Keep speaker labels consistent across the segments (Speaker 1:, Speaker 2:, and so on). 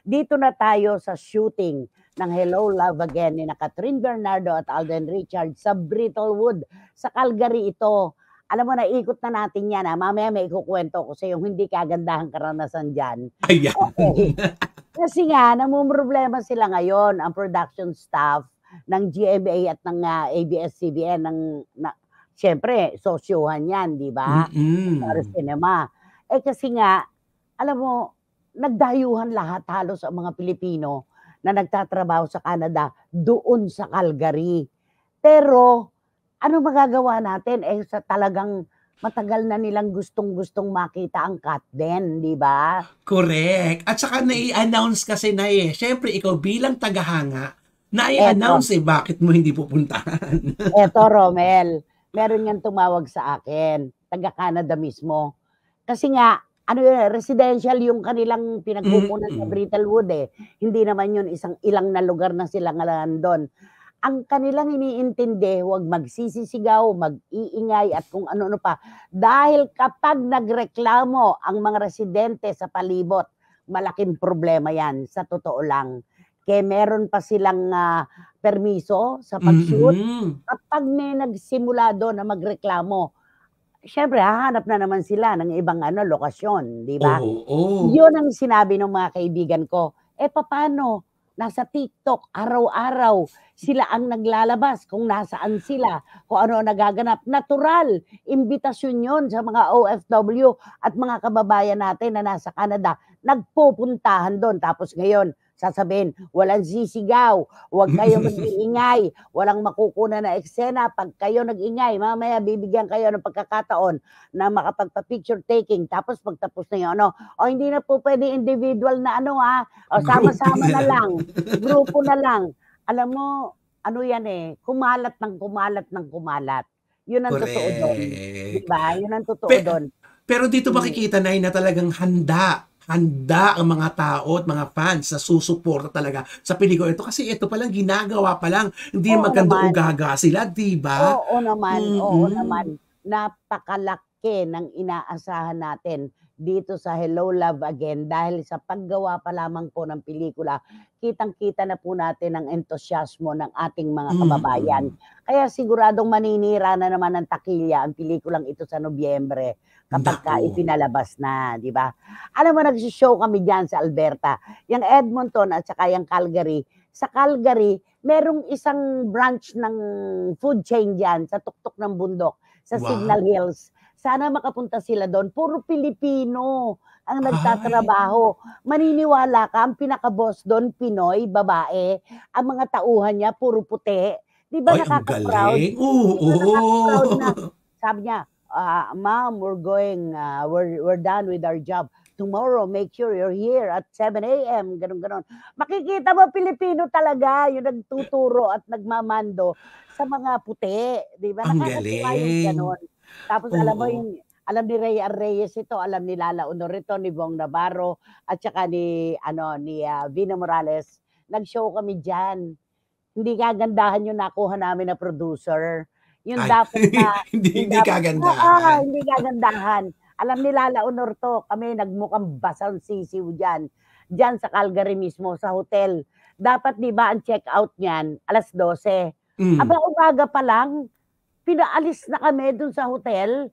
Speaker 1: Dito na tayo sa shooting ng Hello, Love Again ni Catherine Bernardo at Alden Richards sa Brittlewood, sa Calgary ito. Alam mo, naikot na natin yan. Mamaya may ikukwento ko sa yung hindi kagandahang karanasan dyan.
Speaker 2: Ayan.
Speaker 1: Okay. Kasi nga, namumroblema sila ngayon, ang production staff ng GMA at ng ABS-CBN, siyempre, sosyohan yan, di ba? Para
Speaker 2: Mm.
Speaker 1: cinema. Kasi nga, alam mo, nagdayuhan lahat halos ang mga Pilipino na nagtatrabaho sa Canada doon sa Calgary. Pero, ano magagawa natin? Sa talagang matagal na nilang gustong-gustong makita ang cut din, di ba?
Speaker 2: Correct. At saka nai-announce kasi na syempre ikaw bilang tagahanga,
Speaker 1: Eto,
Speaker 2: nai-announce bakit mo hindi pupuntahan.
Speaker 1: eto Romel, meron yang tumawag sa akin, taga-Canada mismo. Kasi nga, ano yun, residential yung kanilang pinagkukunan sa
Speaker 2: Mm.
Speaker 1: Brittlewood Hindi naman yun ilang na lugar na sila nga nandun. Ang kanilang iniintindi, huwag magsisisigaw, mag-iingay at kung ano-ano pa. Dahil kapag nagreklamo ang mga residente sa palibot, malaking problema yan, sa totoo lang. Kaya meron pa silang permiso sa pag-shoot.
Speaker 2: Mm.
Speaker 1: Kapag may nagsimula doon na magreklamo, siyempre hahanap na naman sila ng ibang lokasyon, di ba?
Speaker 2: Oo.
Speaker 1: Yun ang sinabi ng mga kaibigan ko. Papaano? Nasa TikTok, araw-araw, sila ang naglalabas kung nasaan sila, kung ano ang nagaganap. Natural, imbitasyon yun sa mga OFW at mga kababayan natin na nasa Canada. Nagpupuntahan doon. Tapos ngayon, sasabihin, walang sisigaw, huwag kayo mag-iingay, walang makukuha na eksena. Pag kayo nag-ingay, mamaya bibigyan kayo ng pagkakataon na makapagpa-picture taking. Tapos pagtapos na yun, hindi na po pwede individual na
Speaker 2: Grupo
Speaker 1: sama-sama
Speaker 2: na
Speaker 1: na
Speaker 2: lang.
Speaker 1: lang, grupo na lang. Alam mo, ano yan kumalat ng kumalat ng kumalat. Yun ang totoo doon. Di
Speaker 2: Correct.
Speaker 1: ba? Yun ang totoo
Speaker 2: Pe
Speaker 1: doon.
Speaker 2: pero dito makikita na talagang handa ang mga tao at mga fans sa susuporta talaga sa pelikula ito. Kasi ito palang ginagawa pa lang, hindi
Speaker 1: Oo
Speaker 2: maganda o
Speaker 1: naman.
Speaker 2: gaga sila, di ba?
Speaker 1: Oo naman, oo
Speaker 2: Mm.
Speaker 1: naman. Napakalaki ng inaasahan natin dito sa Hello, Love Again dahil sa paggawa pa lamang po ng pelikula, kitang-kita na po natin ang entusiasmo ng ating mga kababayan.
Speaker 2: Mm.
Speaker 1: Kaya siguradong maninira na naman ng takilya ang pelikulang ito sa Nobyembre kapagka
Speaker 2: Naku.
Speaker 1: ipinalabas na, di ba? Alam mo, nagsi-show kami diyan sa Alberta, yang Edmonton at saka yang Calgary. Sa Calgary, merong isang branch ng food chain diyan sa tuktok ng bundok, sa Signal
Speaker 2: Wow.
Speaker 1: Hills. Sana makapunta sila do'n, puro Pilipino ang
Speaker 2: Ay,
Speaker 1: nagtatrabaho. Maniniwala ka ang pinaka-boss do'n Pinoy, babae, ang mga tauhan niya puro puti. 'Di ba
Speaker 2: ay ang
Speaker 1: nakaka-proud?
Speaker 2: galing.
Speaker 1: 'Di ba nakaka-proud na
Speaker 2: Oo.
Speaker 1: sabi niya, "Ma'am, we're done with our job. Tomorrow, make sure you're here at 7 AM," gano'n. Makikita mo Pilipino talaga yung nagtuturo at nagmamando sa mga puti, 'di ba?
Speaker 2: Ang
Speaker 1: Nakakatuwa yung
Speaker 2: galing.
Speaker 1: gano'n. Tapos alam mo
Speaker 2: Oo.
Speaker 1: alam ni Rhea Reyes ito, alam ni Lala Honor ito, ni Bong Navarro, at saka ni Vina Morales. Nag-show kami diyan. Hindi kagandahan yung nakuha namin na producer. Yung
Speaker 2: Ay,
Speaker 1: dapat na yung
Speaker 2: hindi
Speaker 1: dapat
Speaker 2: kagandahan.
Speaker 1: hindi kagandahan. Alam ni Lala Honor 'to, kami nagmukhang basang sisiw diyan sa Calgary mismo sa hotel. Dapat 'di ba ang check-out niyan 12:00. Aba,
Speaker 2: Hmm.
Speaker 1: umaga pa lang, pinaalis na kami dun sa hotel.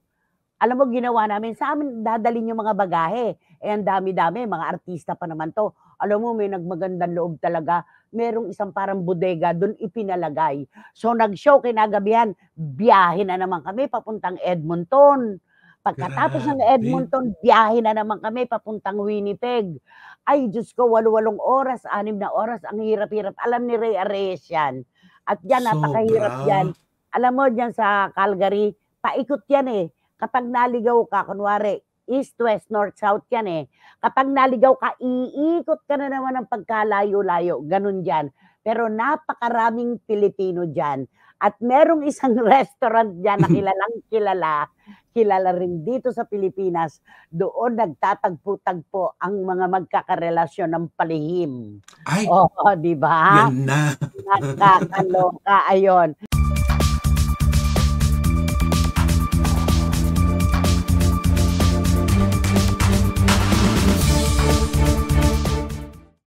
Speaker 1: Alam mo ginawa namin, sa'min dadalhin yung mga bagahe, ang dami-dami, mga artista pa naman 'to. Alam mo may nagmagandang loob talaga, merong isang parang bodega dun ipinalagay. So nag-show kinagabihan, biyahe na naman kami papuntang Edmonton. Pagkatapos ng
Speaker 2: Grabe.
Speaker 1: Edmonton, biyahe na naman kami papuntang Winnipeg. Ay Diyos ko, 8-8 oras, 6 na oras, ang hirap-hirap. Alam ni Rhea Reyes yan, at diyan napakahirap
Speaker 2: Sobra.
Speaker 1: diyan. Alam mo diyan sa Calgary, paikot yan Kapag naligaw ka kunwari east, west, north, south yan Kapag naligaw ka, iikot ka na naman ng pagkalayo-layo, gano'n diyan. Pero napakaraming Pilipino diyan at merong isang restaurant diyan na kilalang-kilala, kilala rin dito sa Pilipinas, doon nagtatagpo-tagpo ang mga magkakarelasyon ng palihim.
Speaker 2: Ay,
Speaker 1: Oo, 'di ba?
Speaker 2: yan na.
Speaker 1: Nakakaloka, ayon.